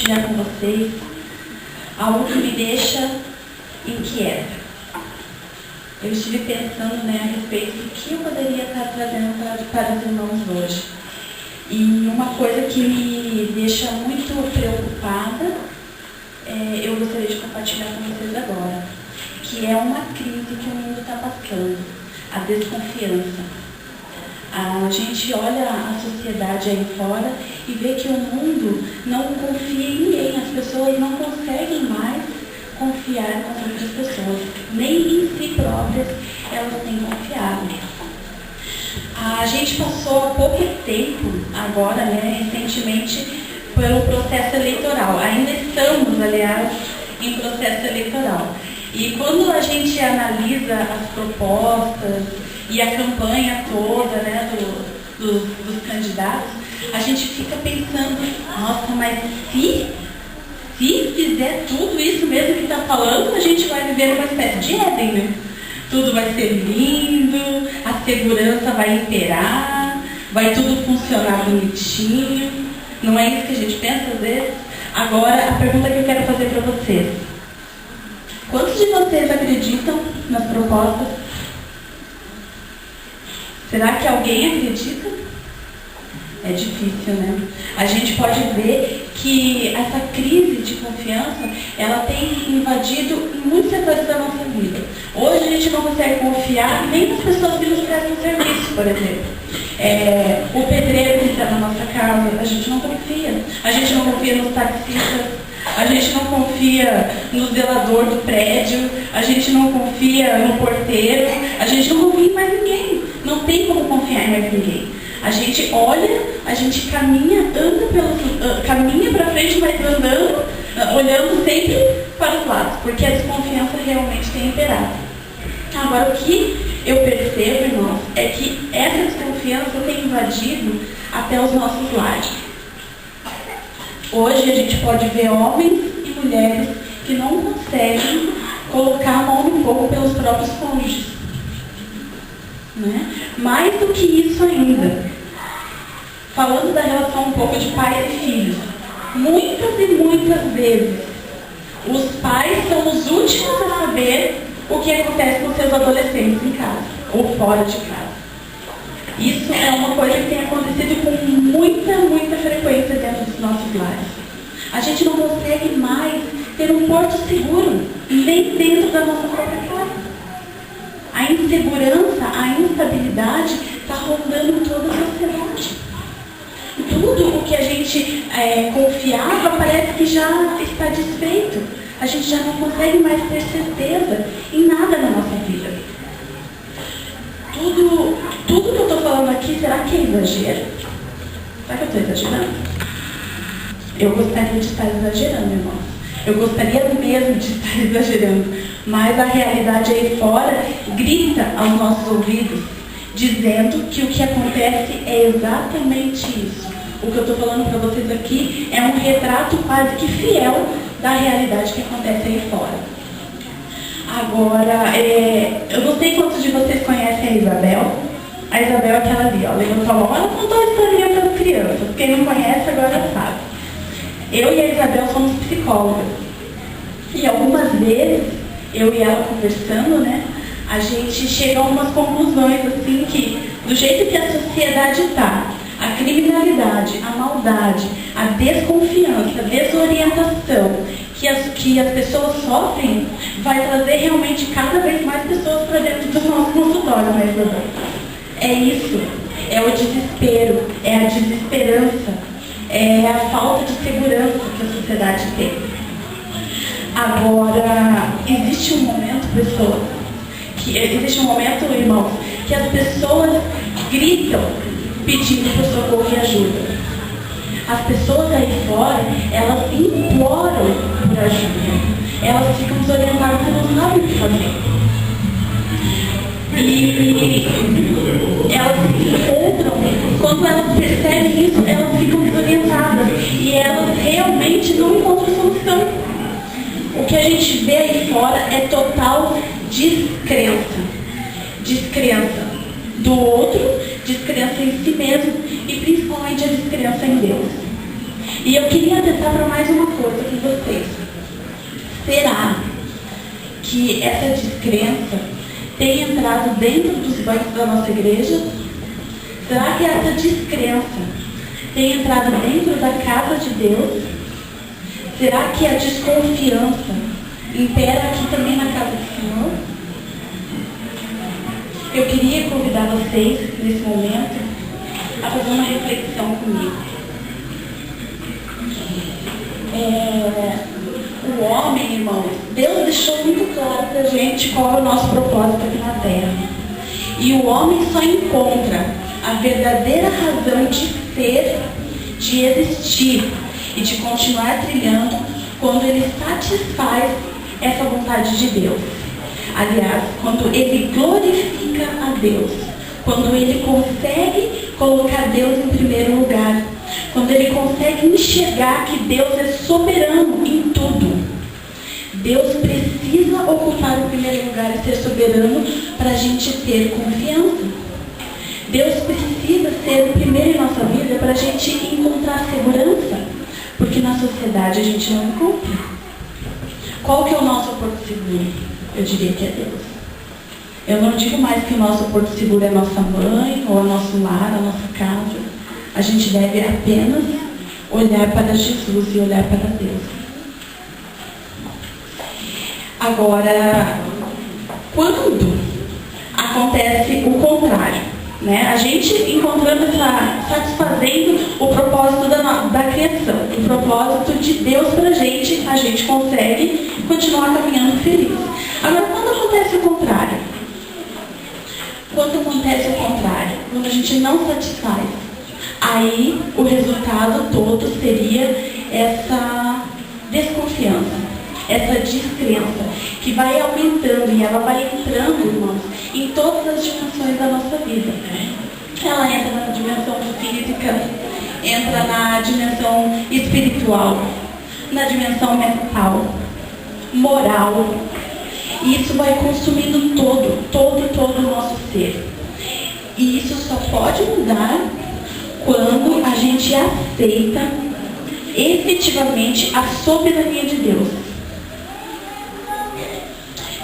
compartilhar com vocês algo que me deixa inquieta. Eu estive pensando a respeito do que eu poderia estar trazendo para os irmãos hoje. E uma coisa que me deixa muito preocupada, eu gostaria de compartilhar com vocês agora, que é uma crise que o mundo está passando, a desconfiança. A gente olha a sociedade aí fora e vê que o mundo não confia em ninguém. As pessoas não conseguem mais confiar nas outras pessoas. Nem em si próprias elas têm confiado. A gente passou há pouco tempo, agora, recentemente, pelo processo eleitoral. Ainda estamos, aliás, em processo eleitoral. E quando a gente analisa as propostas e a campanha toda dos candidatos, a gente fica pensando, nossa, mas se fizer tudo isso mesmo que está falando, a gente vai viver uma espécie de Éden, né? Tudo vai ser lindo, a segurança vai imperar, vai tudo funcionar bonitinho. Não é isso que a gente pensa às vezes? Agora, a pergunta que eu quero fazer para vocês. Quantos de vocês acreditam nas propostas? Será que alguém acredita? É difícil, né? A gente pode ver que essa crise de confiança, ela tem invadido em muitos setores da nossa vida. Hoje a gente não consegue confiar nem nas pessoas que nos prestam serviço, por exemplo. O pedreiro que está na nossa casa, a gente não confia. A gente não confia nos taxistas, a gente não confia no zelador do prédio, a gente não confia no porteiro, a gente não confia em mais ninguém. Não tem como confiar em mais ninguém. A gente olha, a gente caminha para frente, mas andando, olhando sempre para os lados, porque a desconfiança realmente tem imperado. Agora, o que eu percebo, irmãos, é que essa desconfiança tem invadido até os nossos lares. Hoje a gente pode ver homens e mulheres que não conseguem colocar a mão no fogo pelos próprios cônjuges. Né? Mais do que isso ainda, falando da relação um pouco de pais e filhos, muitas e muitas vezes os pais são os últimos a saber o que acontece com seus adolescentes em casa ou fora de casa. Isso é uma coisa que tem acontecido com muita frequência dentro dos nossos lares. A gente não consegue mais ter um porto seguro, nem dentro da nossa própria casa. A insegurança, a instabilidade está rondando toda a sociedade. Tudo o que a gente confiava parece que já está desfeito. A gente já não consegue mais ter certeza em nada na nossa vida. Tudo que eu estou falando aqui, será que é exagero? Será que eu estou exagerando? Eu gostaria de estar exagerando, irmão. Eu gostaria mesmo de estar exagerando. Mas a realidade aí fora grita aos nossos ouvidos, dizendo que o que acontece é exatamente isso. O que eu estou falando para vocês aqui é um retrato quase que fiel da realidade que acontece aí fora. Agora, eu não sei quantos de vocês conhecem a Isabel. A Isabel é aquela ali, levantou a mão. Ela contou a historinha para as crianças. Quem não conhece agora sabe. Eu e a Isabel somos psicólogas. E algumas vezes, eu e ela conversando, a gente chega a umas conclusões assim que, do jeito que a sociedade está, a criminalidade, a maldade, a desconfiança, a desorientação que as pessoas sofrem, vai trazer realmente cada vez mais pessoas para dentro do nosso consultório, né, Isabel? É isso, é o desespero, é a desesperança, é a falta de segurança que a sociedade tem. Agora, existe um momento, irmãos, que as pessoas gritam pedindo por socorro e ajuda. As pessoas aí fora, elas imploram por ajuda. Elas ficam desorientadas e não sabem o que fazer. E elas se encontram, quando elas percebem isso, elas ficam desorientadas. E elas realmente não encontram solução. O que a gente vê aí fora é total descrença. Descrença do outro, descrença em si mesmo e principalmente a descrença em Deus. E eu queria testar para mais uma coisa com vocês. Será que essa descrença tem entrado dentro dos bancos da nossa igreja? Será que essa descrença tem entrado dentro da casa de Deus? Será que a desconfiança impera aqui também na casa do Senhor? Eu queria convidar vocês, nesse momento, a fazer uma reflexão comigo. O homem, irmãos, Deus deixou muito claro para a gente qual é o nosso propósito aqui na Terra. E o homem só encontra a verdadeira razão de ser, de existir e de continuar trilhando quando ele satisfaz essa vontade de Deus. Aliás, quando ele glorifica a Deus, quando ele consegue colocar Deus em primeiro lugar, quando ele consegue enxergar que Deus é soberano em tudo. Deus precisa ocupar o primeiro lugar e ser soberano para a gente ter confiança. Deus precisa ser o primeiro em nossa vida para a gente encontrar segurança, porque na sociedade a gente não encontra. Qual que é o nosso porto seguro? Eu diria que é Deus. Eu não digo mais que o nosso porto seguro é a nossa mãe, ou o nosso lar, a nossa casa. A gente deve apenas olhar para Jesus e olhar para Deus. Agora, quando acontece o contrário, né? A gente encontrando satisfazendo o propósito da criação, o propósito de Deus para a gente consegue continuar caminhando feliz. Agora, quando acontece o contrário? Quando acontece o contrário, quando a gente não satisfaz, aí o resultado todo seria essa desconfiança, essa descrença, que vai aumentando e ela vai entrando, irmãos, em todas as dimensões da nossa vida. Ela entra na dimensão física, entra na dimensão espiritual, na dimensão mental, moral. E isso vai consumindo todo o nosso ser. E isso só pode mudar quando a gente aceita efetivamente a soberania de Deus.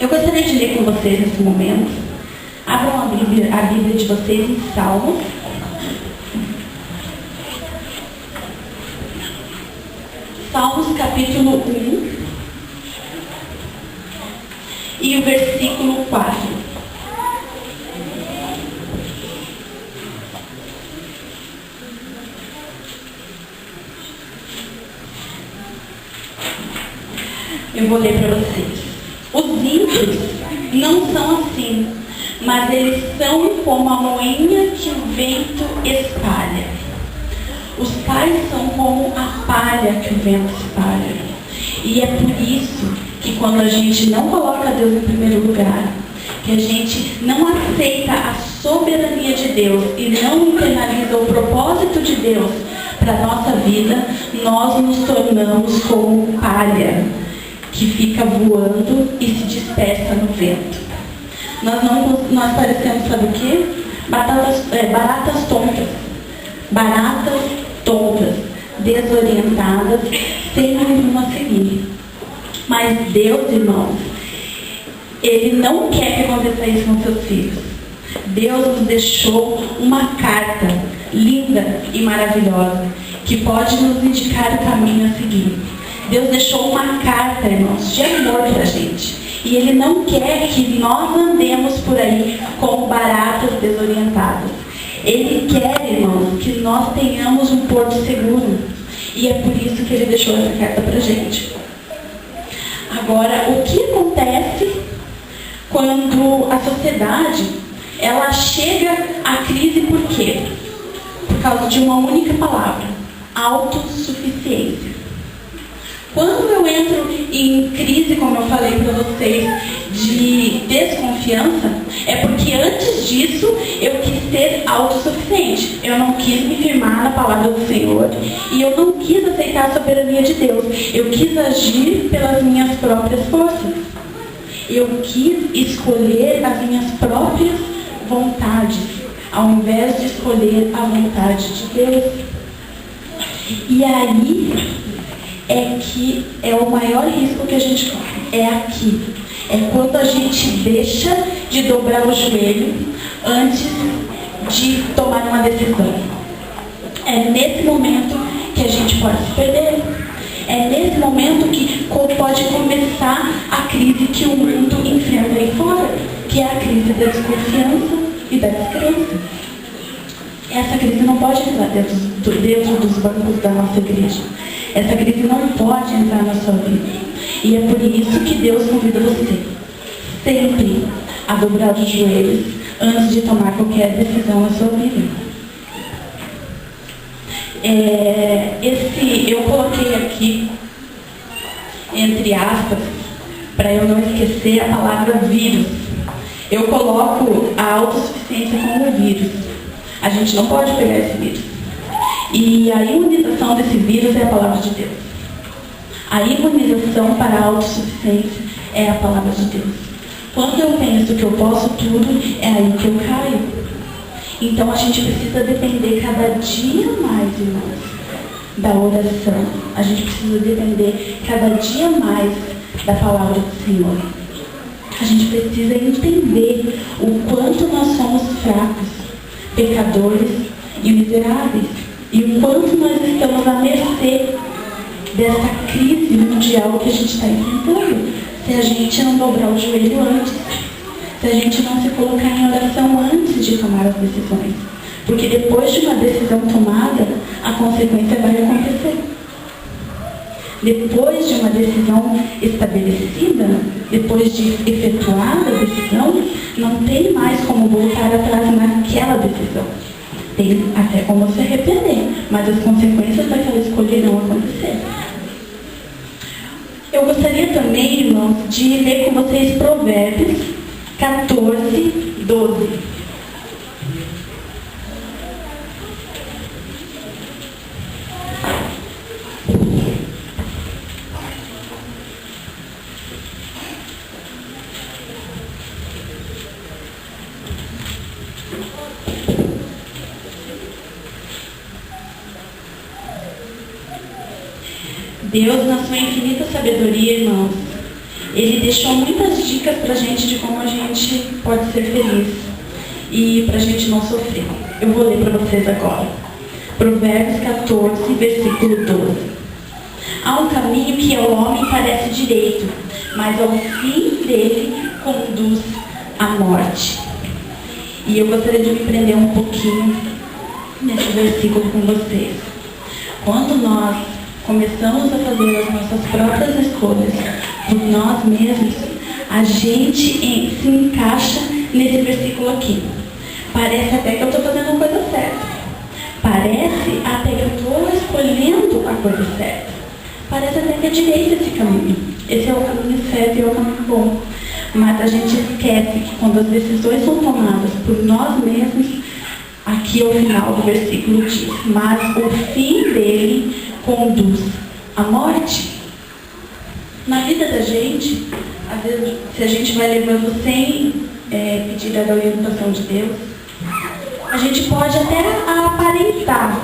Eu gostaria de ler com vocês nesse momento. Abram a Bíblia de vocês em Salmos. Salmos capítulo 1 e o versículo 4. Eu vou ler para vocês. Os ímpios não são assim, mas eles são como a moinha que o vento espalha. Os pais são como a palha que o vento espalha. E é por isso que quando a gente não coloca Deus em primeiro lugar, que a gente não aceita a soberania de Deus e não internaliza o propósito de Deus para a nossa vida, nós nos tornamos como palha que fica voando e se dispersa no vento. Nós parecemos, sabe o quê? Baratas tontas, desorientadas, sem rumo a seguir. Mas Deus, irmãos, Ele não quer que aconteça isso com seus filhos. Deus nos deixou uma carta linda e maravilhosa que pode nos indicar o caminho a seguir. Deus deixou uma carta, irmãos, de amor para a gente. E Ele não quer que nós andemos por aí como baratas desorientadas. Ele quer, irmãos, que nós tenhamos um porto seguro. E é por isso que Ele deixou essa carta para a gente. Agora, o que acontece quando a sociedade ela chega à crise por quê? Por causa de uma única palavra: autossuficiência. Quando eu entro em crise, como eu falei para vocês, de desconfiança, é porque antes disso eu quis ser autossuficiente. Eu não quis me firmar na palavra do Senhor e eu não quis aceitar a soberania de Deus. Eu quis agir pelas minhas próprias forças. Eu quis escolher as minhas próprias vontades, ao invés de escolher a vontade de Deus. E aí é que é o maior risco que a gente corre. É aqui. É quando a gente deixa de dobrar o joelho antes de tomar uma decisão. É nesse momento que a gente pode se perder. É nesse momento que pode começar a crise que o mundo enfrenta aí fora, que é a crise da desconfiança e da descrença. Essa crise não pode entrar dentro dos bancos da nossa igreja. Essa crise não pode entrar na sua vida. E é por isso que Deus convida você sempre a dobrar os joelhos antes de tomar qualquer decisão na sua vida. Eu coloquei aqui, entre aspas, para eu não esquecer a palavra vírus. Eu coloco a autossuficiência como vírus. A gente não pode pegar esse vírus. E a imunização desse vírus é a palavra de Deus. A imunização para a autossuficiência é a palavra de Deus. Quando eu penso que eu posso tudo, é aí que eu caio. Então a gente precisa depender cada dia mais, irmãos, da oração. A gente precisa depender cada dia mais da palavra do Senhor. A gente precisa entender o quanto nós somos fracos, pecadores e miseráveis. E o quanto nós estamos à mercê dessa crise mundial que a gente está enfrentando. Se a gente não dobrar o joelho antes. Se a gente não se colocar em oração antes de tomar as decisões. Porque depois de uma decisão tomada, a consequência vai acontecer. Depois de uma decisão estabelecida, depois de efetuada a decisão, não tem mais como voltar atrás naquela decisão. Tem até como se arrepender, mas as consequências daquela escolha irão acontecer. Eu gostaria também, irmãos, de ler com vocês Provérbios 14, 12. Deus, na sua infinita sabedoria, irmãos, Ele deixou muitas dicas para a gente de como a gente pode ser feliz e para a gente não sofrer. Eu vou ler para vocês agora. Provérbios 14, versículo 12. Há um caminho que ao homem parece direito, mas ao fim dele conduz à morte. E eu gostaria de me prender um pouquinho nesse versículo com vocês. Quando nós começamos a fazer as nossas próprias escolhas por nós mesmos, a gente se encaixa nesse versículo aqui. Parece até que eu estou fazendo a coisa certa. Parece até que eu estou escolhendo a coisa certa. Parece até que é direito esse caminho. Esse é o caminho certo e é o caminho bom. Mas a gente esquece que quando as decisões são tomadas por nós mesmos, aqui ao final do versículo diz: mas o fim dele conduz à morte. Na vida da gente, às vezes, se a gente vai levando sem pedir a orientação de Deus, a gente pode até aparentar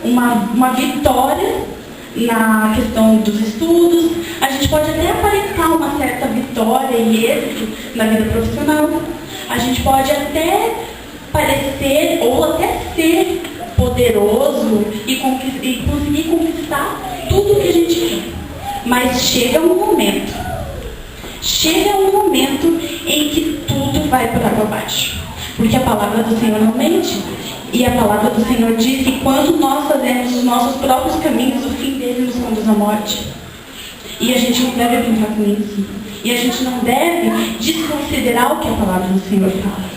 uma vitória na questão dos estudos, a gente pode até aparentar uma certa vitória e êxito na vida profissional, a gente pode até parecer ou até ser poderoso e conseguir conquistar tudo o que a gente quer. Mas chega um momento em que tudo vai por água abaixo. Porque a palavra do Senhor não mente. E a palavra do Senhor diz que quando nós fazemos os nossos próprios caminhos, o fim dele nos conduz à morte. E a gente não deve brincar com isso. E a gente não deve desconsiderar o que a palavra do Senhor fala.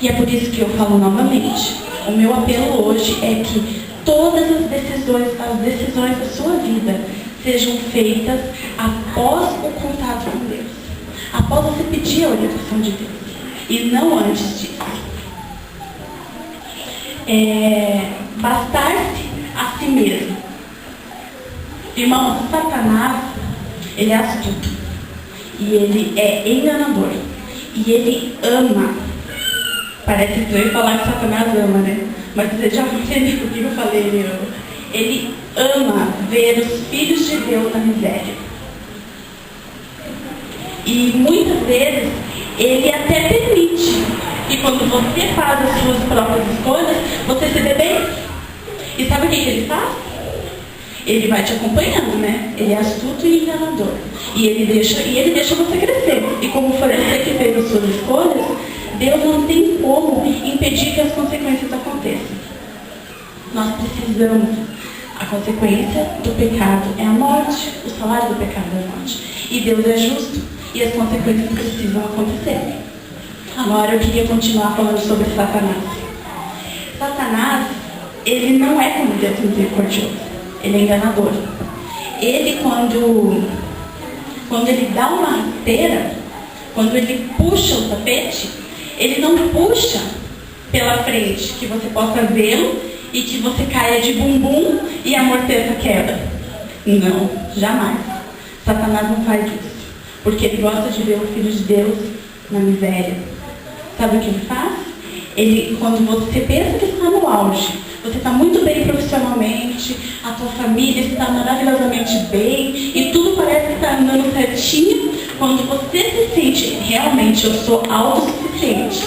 E é por isso que eu falo novamente. O meu apelo hoje é que todas as decisões da sua vida sejam feitas após o contato com Deus. Após você pedir a orientação de Deus. E não antes disso. Bastar-se a si mesmo. Irmãos, Satanás, ele é astuto. E ele é enganador. E ele ama. Parece estranho falar que Satanás ama, né? mas você já entendeu o que eu falei, ele ama ver os filhos de Deus na miséria. E muitas vezes ele até permite que quando você faz as suas próprias escolhas, você se dê bem. E sabe o que ele faz? Ele vai te acompanhando, né? Ele é astuto e enganador. E ele deixa você crescer. E como foi você que fez as suas escolhas, Deus não tem como impedir que as consequências aconteçam. Nós precisamos. A consequência do pecado é a morte. O salário do pecado é a morte. E Deus é justo. E as consequências precisam acontecer. Agora eu queria continuar falando sobre Satanás. Satanás, ele não é como Deus misericordioso. Ele é enganador. Ele, quando ele dá uma rasteira, quando ele puxa o tapete, ele não puxa pela frente, que você possa vê-lo e que você caia de bumbum e amorteça a queda. Não, jamais. Satanás não faz isso. Porque ele gosta de ver o Filho de Deus na miséria. Sabe o que ele faz? Ele, quando você pensa que está no auge, você está muito bem profissionalmente, a tua família está maravilhosamente bem e tudo parece que está andando certinho. Quando você se sente, realmente, eu sou autossuficiente,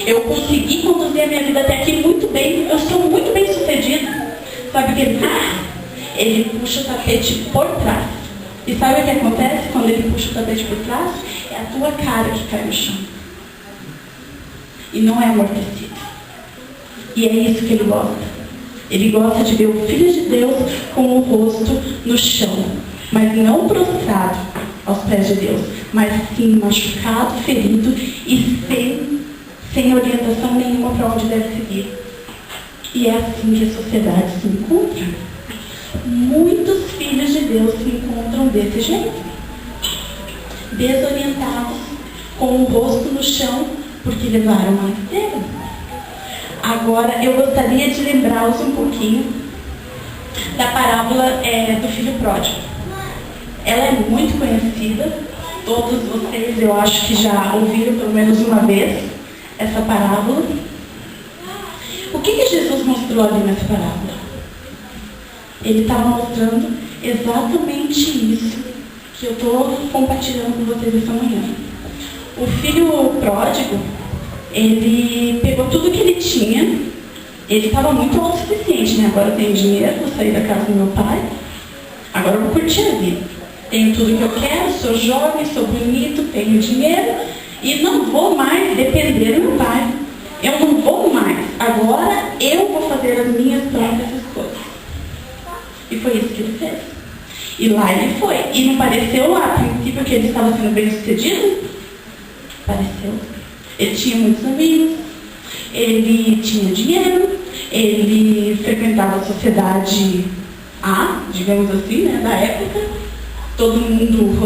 eu consegui conduzir a minha vida até aqui muito bem, eu sou muito bem sucedido. Sabe o que ele faz? Ele puxa o tapete por trás. E sabe o que acontece quando ele puxa o tapete por trás? É a tua cara que cai no chão. E não é amortecido. E é isso que ele gosta. Ele gosta de ver o Filho de Deus com o rosto no chão. Mas não prostrado aos pés de Deus. Mas sim machucado, ferido e sem orientação nenhuma para onde deve seguir. E é assim que a sociedade se encontra. Muitos filhos de Deus se encontram desse jeito. Desorientados, com o rosto no chão, porque levaram uma rasteira. Agora, eu gostaria de lembrá-los um pouquinho da parábola do filho pródigo. Ela é muito conhecida. Todos vocês, eu acho que já ouviram pelo menos uma vez essa parábola. O que Jesus mostrou ali nessa parábola? Ele estava mostrando exatamente isso que eu estou compartilhando com vocês essa manhã. O filho pródigo, ele pegou tudo que ele tinha. Ele estava muito autossuficiente, né? Agora eu tenho dinheiro, vou sair da casa do meu pai. Agora eu vou curtir a vida. Tenho tudo que eu quero, sou jovem, sou bonito, tenho dinheiro e não vou mais depender do meu pai. Eu não vou mais. Agora eu vou fazer as minhas próprias escolhas. E foi isso que ele fez. E lá ele foi. E não pareceu lá, a princípio, que ele estava sendo bem sucedido? Pareceu. Ele tinha muitos amigos, ele tinha dinheiro, ele frequentava a sociedade A, digamos assim, né, da época. Todo mundo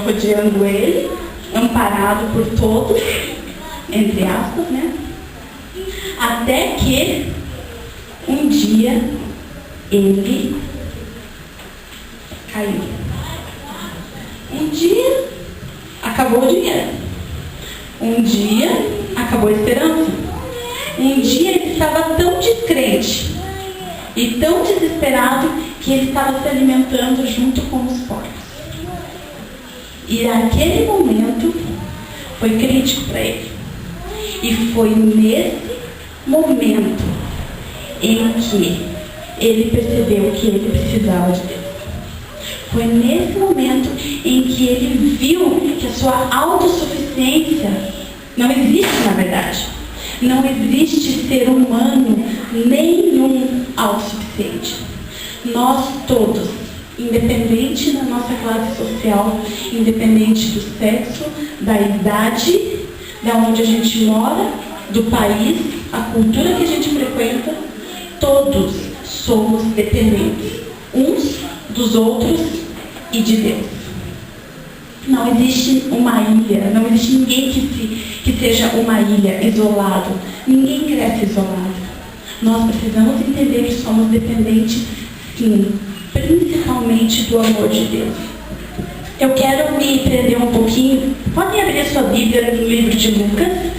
rodeando ele, amparado por todos, entre aspas, né? Até que um dia ele caiu. Um dia acabou o dinheiro. Um dia acabou a esperança. Um dia ele estava tão descrente e tão desesperado que ele estava se alimentando junto com os porcos. E naquele momento foi crítico para ele. E foi nesse momento em que ele percebeu que ele precisava de Deus. Foi nesse momento em que ele viu que a sua autossuficiência não existe, na verdade. Não existe ser humano nenhum autossuficiente. Nós todos, independente da nossa classe social, independente do sexo, da idade, da onde a gente mora, do país, a cultura que a gente frequenta, todos somos dependentes uns dos outros e de Deus. Não existe uma ilha, não existe ninguém que seja uma ilha, isolado. Ninguém cresce isolado. Nós precisamos entender que somos dependentes, sim, principalmente do amor de Deus. Eu quero me prender um pouquinho. Podem abrir a sua Bíblia no livro de Lucas,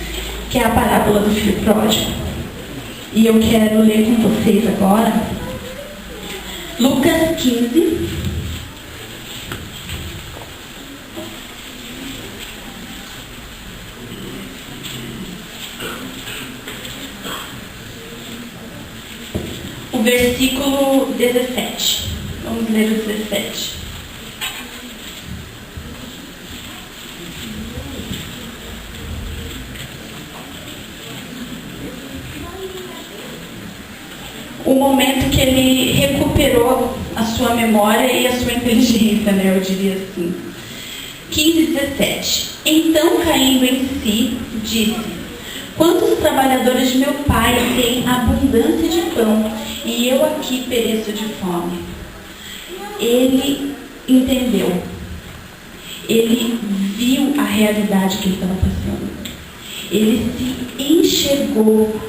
que é a parábola do filho pródigo. E eu quero ler com vocês agora Lucas 15, o versículo 17. Vamos ler o 17. O momento que ele recuperou a sua memória e a sua inteligência, né? Eu diria assim. 15, 17. Então, caindo em si, disse: quantos trabalhadores de meu pai têm abundância de pão, e eu aqui pereço de fome? Ele entendeu. Ele viu a realidade que ele estava passando. Ele se enxergou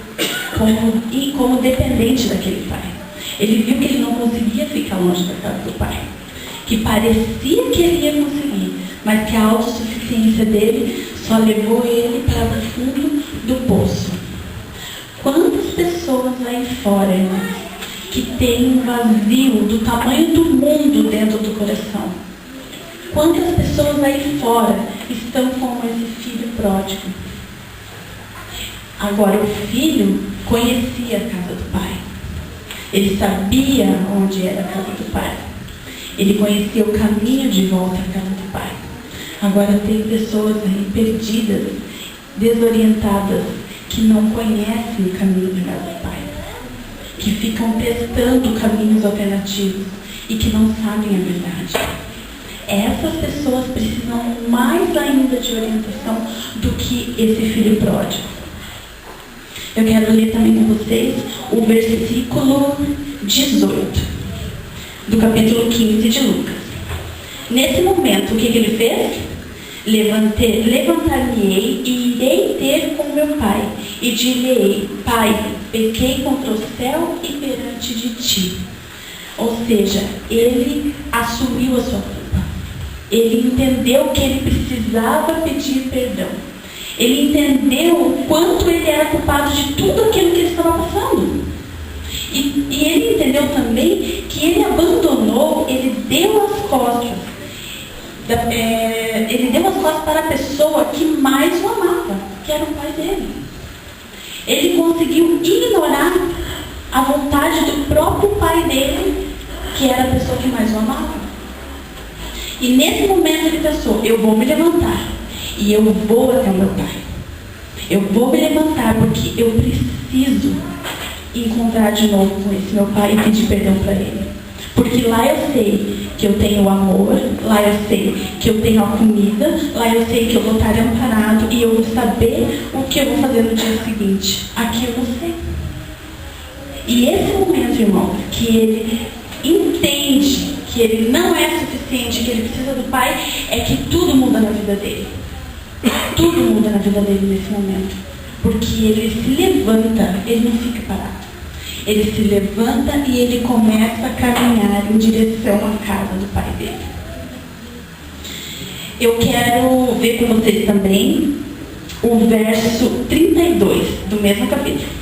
como dependente daquele pai. Ele viu que ele não conseguia ficar longe da casa do pai. Que parecia que ele ia conseguir, mas que a autossuficiência dele só levou ele para o fundo do poço. Quantas pessoas lá fora, irmãos, que têm um vazio do tamanho do mundo dentro do coração? Quantas pessoas aí fora estão como esse filho pródigo? Agora, o filho conhecia a casa do pai. Ele sabia onde era a casa do pai. Ele conhecia o caminho de volta à casa do pai. Agora tem pessoas aí perdidas, desorientadas, que não conhecem o caminho da casa do pai. Que ficam testando caminhos alternativos e que não sabem a verdade. Essas pessoas precisam mais ainda de orientação do que esse filho pródigo. Eu quero ler também com vocês o versículo 18 do capítulo 15 de Lucas. Nesse momento, o que ele fez? Levantar-me-ei e irei ter com meu pai, e dir-lhe-ei: Pai, pequei contra o céu e perante de ti. Ou seja, ele assumiu a sua culpa. Ele entendeu que ele precisava pedir perdão. Ele entendeu o quanto ele era culpado de tudo aquilo que ele estava passando. E ele entendeu também que ele abandonou, ele deu as costas. Ele deu as costas para a pessoa que mais o amava, que era o pai dele. Ele conseguiu ignorar a vontade do próprio pai dele, que era a pessoa que mais o amava. E nesse momento ele pensou: eu vou me levantar e eu vou até o meu pai. Eu vou me levantar porque eu preciso encontrar de novo com esse meu pai e pedir perdão para ele. Porque lá eu sei que eu tenho o amor, lá eu sei que eu tenho a comida, lá eu sei que eu vou estar amparado e eu vou saber o que eu vou fazer no dia seguinte. Aqui eu não sei. E esse momento, irmão, que ele entende que ele não é suficiente, que ele precisa do pai, é que tudo muda na vida dele. Tudo muda na vida dele nesse momento. Porque ele se levanta, ele não fica parado. Ele se levanta e ele começa a caminhar em direção à casa do pai dele. Eu quero ver com vocês também o verso 32 do mesmo capítulo.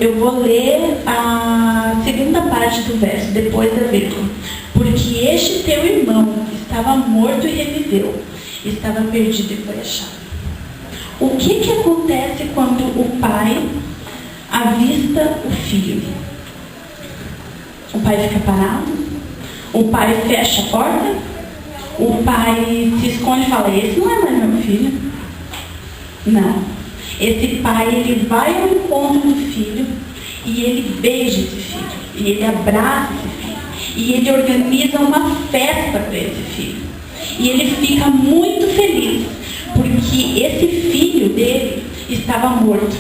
Eu vou ler a segunda parte do verso, depois da vírgula. Porque este teu irmão estava morto e reviveu, estava perdido e foi achado. O que acontece quando o pai avista o filho? O pai fica parado? O pai fecha a porta? O pai se esconde e fala: esse não é mais meu filho? Não. Esse pai, ele vai ao encontro do filho e ele beija esse filho. E ele abraça esse filho. E ele organiza uma festa para esse filho. E ele fica muito feliz, porque esse filho dele estava morto.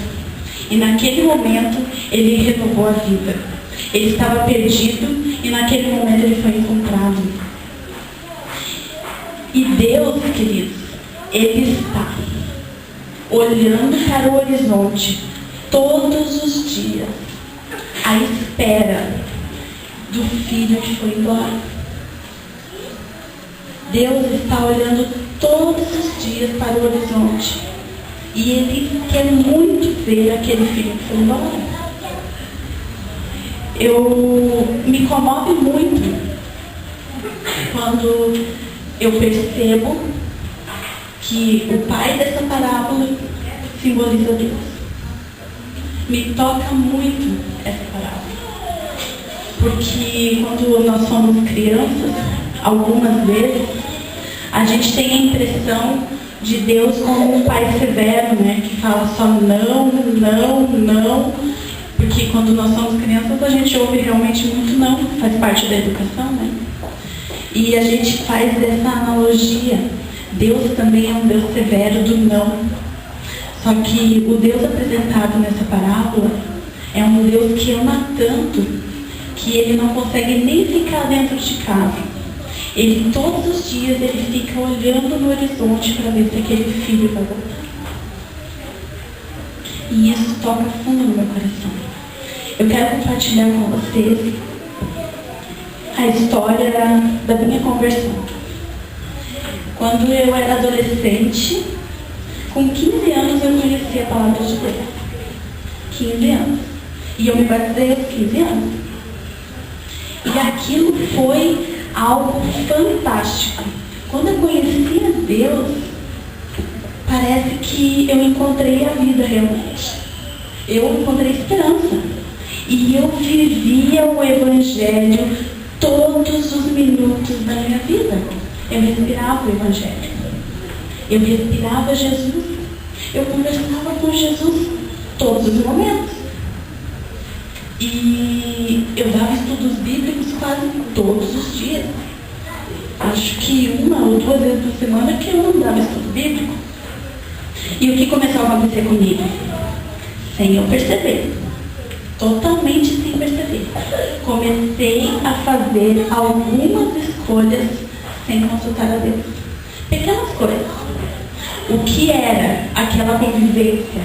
E naquele momento, ele renovou a vida. Ele estava perdido e naquele momento ele foi encontrado. E Deus, queridos, Ele está olhando para o horizonte todos os dias, à espera do filho que foi embora. Deus está olhando todos os dias para o horizonte, E ele quer muito ver aquele filho que foi embora. Me comove muito quando eu percebo que o pai dessa parábola simboliza Deus. Me toca muito essa parábola. Porque quando nós somos crianças, algumas vezes, a gente tem a impressão de Deus como um pai severo, né? Que fala só não, não, não. Porque quando nós somos crianças, a gente ouve realmente muito não. Faz parte da educação, né? E a gente faz essa analogia. Deus também é um Deus severo do não. Só que o Deus apresentado nessa parábola é um Deus que ama tanto que ele não consegue nem ficar dentro de casa. Ele, todos os dias, ele fica olhando no horizonte para ver se aquele filho vai voltar. E isso toca fundo no meu coração. Eu quero compartilhar com vocês a história da minha conversão. Quando eu era adolescente, com 15 anos eu conheci a palavra de Deus. 15 anos. E eu me batizei aos 15 anos. E aquilo foi algo fantástico. Quando eu conheci a Deus, parece que eu encontrei a vida realmente. Eu encontrei esperança. E eu vivia o Evangelho todos os minutos da minha vida. Eu respirava o Evangelho. Eu respirava Jesus. Eu conversava com Jesus todos os momentos. E eu dava estudos bíblicos quase todos os dias. Acho que 1 ou 2 vezes por semana que eu não dava estudo bíblico. E o que começou a acontecer comigo? Sem eu perceber. Totalmente sem perceber. Comecei a fazer algumas escolhas sem consultar a Deus. Pequenas coisas. O que era aquela convivência,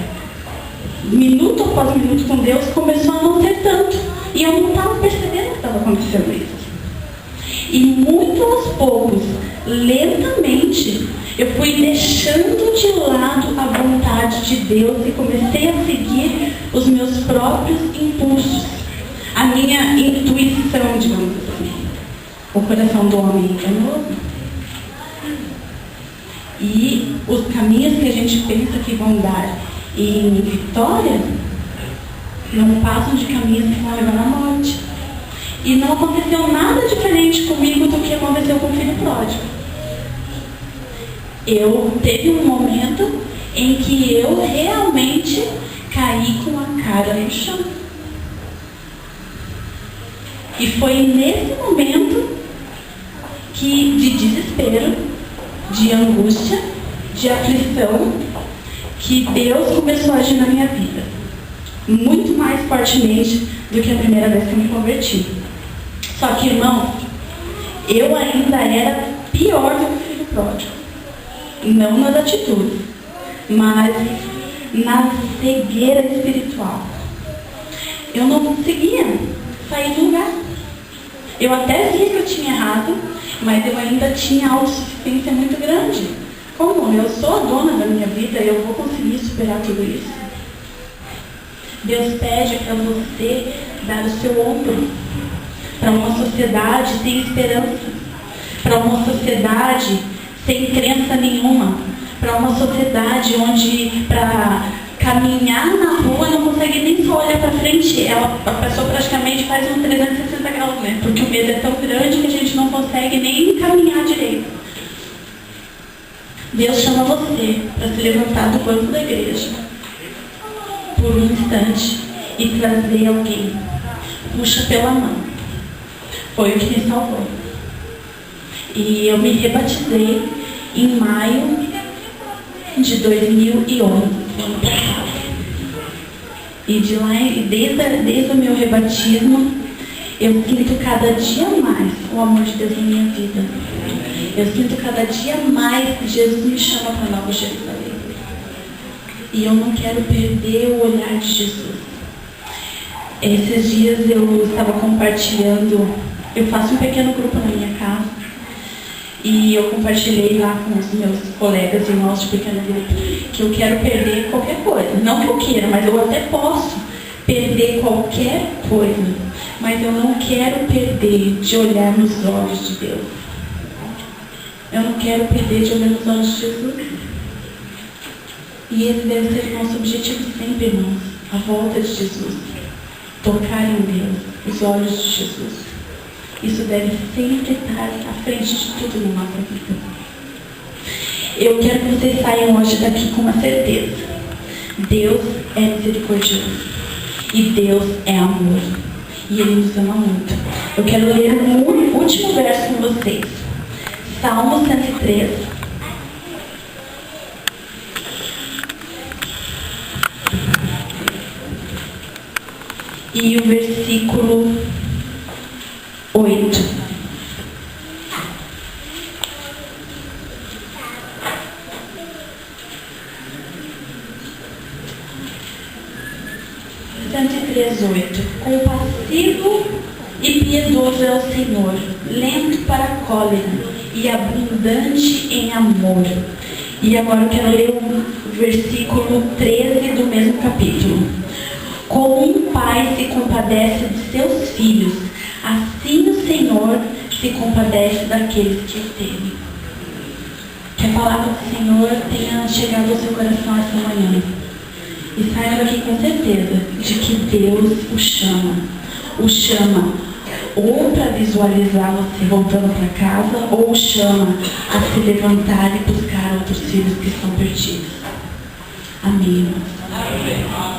minuto após minuto com Deus, começou a não ter tanto. E eu não estava percebendo que estava acontecendo isso. E muito aos poucos, lentamente, eu fui deixando de lado a vontade de Deus e comecei a seguir os meus próprios impulsos, a minha intuição, digamos assim. O coração do homem é enganoso. E os caminhos que a gente pensa que vão dar em vitória não passam de caminhos que vão levar à morte. E não aconteceu nada diferente comigo do que aconteceu com o filho pródigo. Teve um momento em que eu realmente caí com a cara no chão. E foi nesse momento que, de desespero, de angústia, de aflição, que Deus começou a agir na minha vida. Muito mais fortemente do que a primeira vez que eu me converti. Só que, irmão, eu ainda era pior do que o filho pródigo. Não nas atitudes, mas na cegueira espiritual. Eu não conseguia sair do lugar. Eu até via que eu tinha errado, mas eu ainda tinha autossuficiência muito grande. Como eu sou a dona da minha vida, eu vou conseguir superar tudo isso. Deus pede para você dar o seu ombro para uma sociedade sem esperança, para uma sociedade sem crença nenhuma, para uma sociedade onde para caminhar na rua não consegue nem só olhar para frente. A pessoa praticamente faz um 360 graus, né? Porque o medo é tão grande que a gente não consegue nem caminhar direito. Deus chama você para se levantar do banco da igreja por um instante e trazer alguém. Puxa pela mão. Foi o que me salvou. E eu me rebatizei em maio de 2011, ano passado. E de lá, desde o meu rebatismo, eu sinto cada dia mais o amor de Deus na minha vida. Eu sinto cada dia mais que Jesus me chama para Nova Jerusalém. E eu não quero perder o olhar de Jesus. Esses dias eu estava compartilhando, eu faço um pequeno grupo na minha casa. E eu compartilhei lá com os meus colegas, irmãos de pequeno grupo. que eu quero perder qualquer coisa. Não que eu queira, mas eu até posso perder qualquer coisa. Mas eu não quero perder de olhar nos olhos de Deus. Eu não quero perder de olhar nos olhos de Jesus. E esse deve ser o nosso objetivo sempre, irmãos. A volta de Jesus. Tocar em Deus, os olhos de Jesus. Isso deve sempre estar à frente de tudo na nossa vida. Eu quero que vocês saiam hoje daqui com uma certeza. Deus é misericordioso. E Deus é amor. E Ele nos ama muito. Eu quero ler um último verso com vocês. Salmo 103. E o versículo 8. Compassivo e piedoso é o Senhor, lento para a cólera e abundante em amor. E agora eu quero ler o versículo 13 do mesmo capítulo. Como um pai se compadece de seus filhos, assim o Senhor se compadece daqueles que o temem. Que a palavra do Senhor tenha chegado ao seu coração essa manhã. E saia daqui com certeza de que Deus o chama ou para visualizar você voltando para casa, ou o chama a se levantar e buscar outros filhos que estão perdidos. Amém, irmãos. Amém.